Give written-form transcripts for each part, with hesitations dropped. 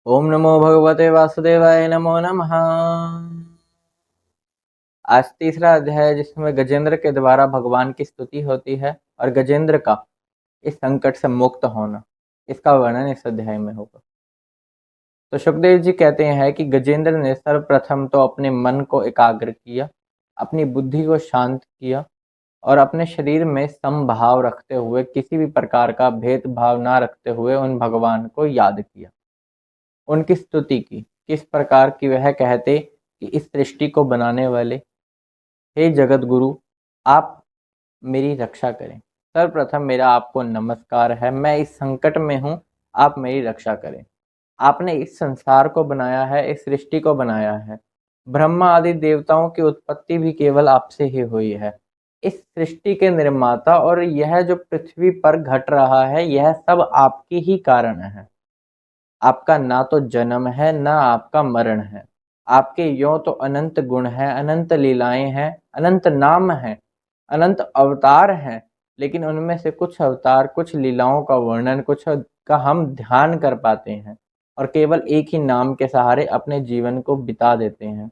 ओम नमो भगवते वासुदेवाय नमो नमः। आज तीसरा अध्याय है जिसमें गजेंद्र के द्वारा भगवान की स्तुति होती है और गजेंद्र का इस संकट से मुक्त होना, इसका वर्णन इस अध्याय में होगा। तो सुखदेव जी कहते हैं कि गजेंद्र ने सर्वप्रथम तो अपने मन को एकाग्र किया, अपनी बुद्धि को शांत किया और अपने शरीर में समभाव रखते हुए, किसी भी प्रकार का भेदभाव ना रखते हुए उन भगवान को याद किया, उनकी स्तुति की। किस प्रकार की? वह कहते कि इस सृष्टि को बनाने वाले, हे जगत गुरु, आप मेरी रक्षा करें। सर्वप्रथम मेरा आपको नमस्कार है। मैं इस संकट में हूँ, आप मेरी रक्षा करें। आपने इस संसार को बनाया है, इस सृष्टि को बनाया है। ब्रह्मा आदि देवताओं की उत्पत्ति भी केवल आपसे ही हुई है। इस सृष्टि के निर्माता और यह जो पृथ्वी पर घट रहा है, यह सब आपके ही कारण है। आपका ना तो जन्म है, ना आपका मरण है। आपके यों तो अनंत गुण हैं, अनंत लीलाएं हैं, अनंत नाम हैं, अनंत अवतार हैं, लेकिन उनमें से कुछ अवतार, कुछ लीलाओं का वर्णन, कुछ का हम ध्यान कर पाते हैं और केवल एक ही नाम के सहारे अपने जीवन को बिता देते हैं।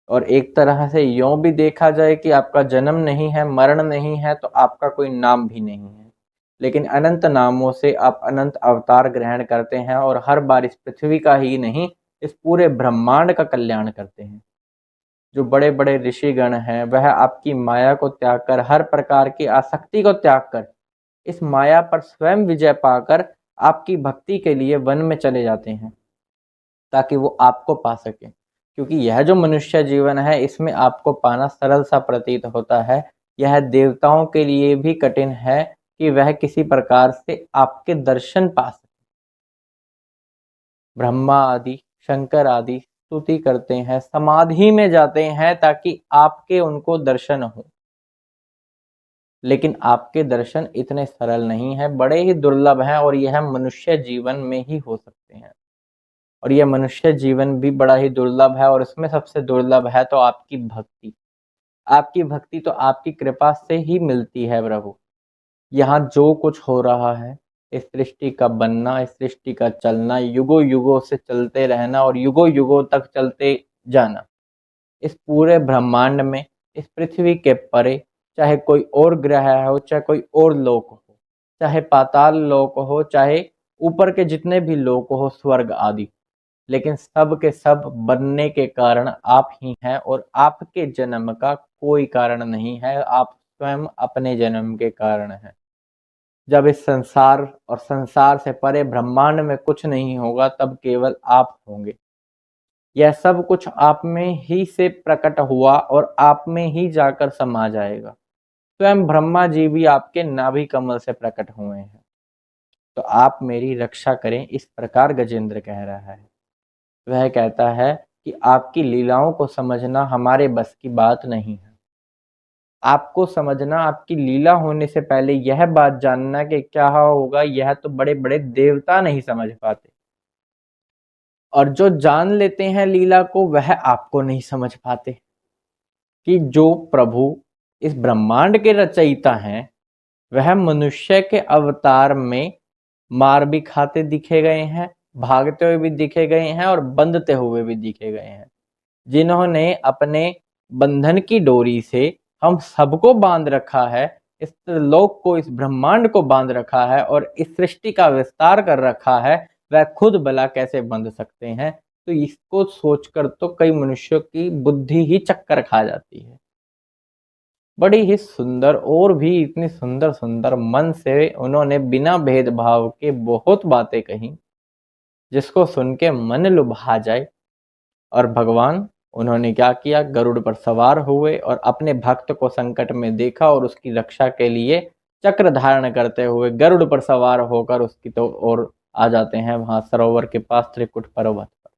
और एक तरह से यों भी देखा जाए कि आपका जन्म नहीं है, मरण नहीं है, तो आपका कोई नाम भी नहीं है, लेकिन अनंत नामों से आप अनंत अवतार ग्रहण करते हैं और हर बार इस पृथ्वी का ही नहीं, इस पूरे ब्रह्मांड का कल्याण करते हैं। जो बड़े बड़े ऋषिगण हैं, वह आपकी माया को त्याग कर, हर प्रकार की आसक्ति को त्याग कर, इस माया पर स्वयं विजय पाकर आपकी भक्ति के लिए वन में चले जाते हैं, ताकि वो आपको पा सके। क्योंकि यह जो मनुष्य जीवन है, इसमें आपको पाना सरल सा प्रतीत होता है। यह देवताओं के लिए भी कठिन है कि वह किसी प्रकार से आपके दर्शन पा सके। ब्रह्मा आदि, शंकर आदि स्तुति करते हैं, समाधि में जाते हैं ताकि आपके उनको दर्शन हो, लेकिन आपके दर्शन इतने सरल नहीं है, बड़े ही दुर्लभ हैं और यह मनुष्य जीवन में ही हो सकते हैं। और यह मनुष्य जीवन भी बड़ा ही दुर्लभ है और इसमें सबसे दुर्लभ है तो आपकी भक्ति। आपकी भक्ति तो आपकी कृपा से ही मिलती है प्रभु। यहाँ जो कुछ हो रहा है, इस सृष्टि का बनना, इस सृष्टि का चलना, युगों युगों से चलते रहना और युगों युगों तक चलते जाना, इस पूरे ब्रह्मांड में, इस पृथ्वी के परे, चाहे कोई और ग्रह हो, चाहे कोई और लोक हो, चाहे पाताल लोक हो, चाहे ऊपर के जितने भी लोक हो, स्वर्ग आदि, लेकिन सब के सब बनने के कारण आप ही हैं और आपके जन्म का कोई कारण नहीं है। आप स्वयं अपने जन्म के कारण हैं। जब इस संसार और संसार से परे ब्रह्मांड में कुछ नहीं होगा, तब केवल आप होंगे। यह सब कुछ आप में ही से प्रकट हुआ और आप में ही जाकर समा जाएगा। स्वयं ब्रह्मा जी भी आपके नाभि कमल से प्रकट हुए हैं। तो आप मेरी रक्षा करें, इस प्रकार गजेंद्र कह रहा है। वह कहता है कि आपकी लीलाओं को समझना हमारे बस की बात नहीं है। आपको समझना, आपकी लीला होने से पहले यह बात जानना कि क्या होगा, यह तो बड़े बड़े देवता नहीं समझ पाते, और जो जान लेते हैं लीला को, वह आपको नहीं समझ पाते कि जो प्रभु इस ब्रह्मांड के रचयिता हैं, वह मनुष्य के अवतार में मार भी खाते दिखे गए हैं, भागते हुए भी दिखे गए हैं और बंधते हुए भी दिखे गए हैं। जिन्होंने अपने बंधन की डोरी से हम सबको बांध रखा है, इस लोक को, इस ब्रह्मांड को बांध रखा है और इस सृष्टि का विस्तार कर रखा है, वह खुद भला कैसे बंध सकते हैं? तो इसको सोचकर तो कई मनुष्यों की बुद्धि ही चक्कर खा जाती है। बड़ी ही सुंदर और भी इतनी सुंदर सुंदर मन से उन्होंने बिना भेदभाव के बहुत बातें कही, जिसको सुन के मन लुभा जाए। और भगवान, उन्होंने क्या किया? गरुड़ पर सवार हुए और अपने भक्त को संकट में देखा और उसकी रक्षा के लिए चक्र धारण करते हुए गरुड़ पर सवार होकर उसकी तो ओर आ जाते हैं, वहां सरोवर के पास त्रिकुट पर्वत पर।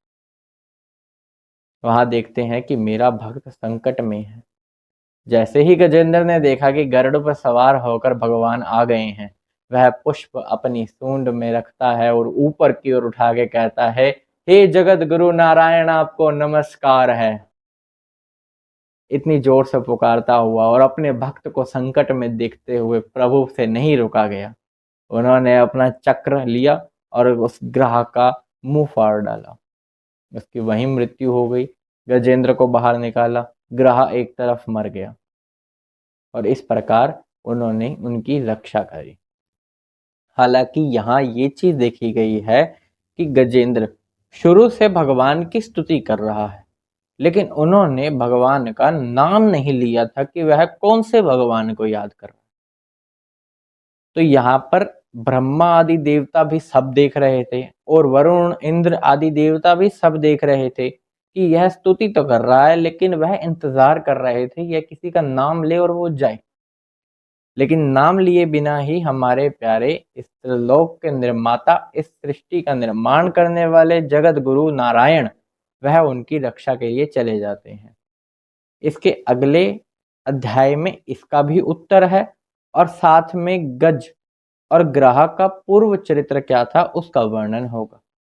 वहां देखते हैं कि मेरा भक्त संकट में है। जैसे ही गजेंद्र ने देखा कि गरुड़ पर सवार होकर भगवान आ गए हैं, वह पुष्प अपनी सूंड में रखता है और ऊपर की ओर उठा के कहता है, हे जगत गुरु नारायण, आपको नमस्कार है। इतनी जोर से पुकारता हुआ और अपने भक्त को संकट में देखते हुए प्रभु से नहीं रुका गया। उन्होंने अपना चक्र लिया और उस ग्रह का मुंह फाड़ डाला। उसकी वहीं मृत्यु हो गई। गजेंद्र को बाहर निकाला, ग्रह एक तरफ मर गया और इस प्रकार उन्होंने उनकी रक्षा करी। हालांकि यहाँ ये चीज देखी गई है कि गजेंद्र शुरू से भगवान की स्तुति कर रहा है, लेकिन उन्होंने भगवान का नाम नहीं लिया था कि वह कौन से भगवान को याद कर रहा है। तो यहाँ पर ब्रह्मा आदि देवता भी सब देख रहे थे और वरुण, इंद्र आदि देवता भी सब देख रहे थे कि यह स्तुति तो कर रहा है, लेकिन वह इंतजार कर रहे थे यह किसी का नाम ले और वो जाए। लेकिन नाम लिए बिना ही हमारे प्यारे इस त्रिलोक के निर्माता, इस सृष्टि का निर्माण करने वाले जगत गुरु नारायण, वह उनकी रक्षा के लिए चले जाते हैं। इसके अगले अध्याय में इसका भी उत्तर है और साथ में गज और ग्रह का पूर्व चरित्र क्या था उसका वर्णन होगा।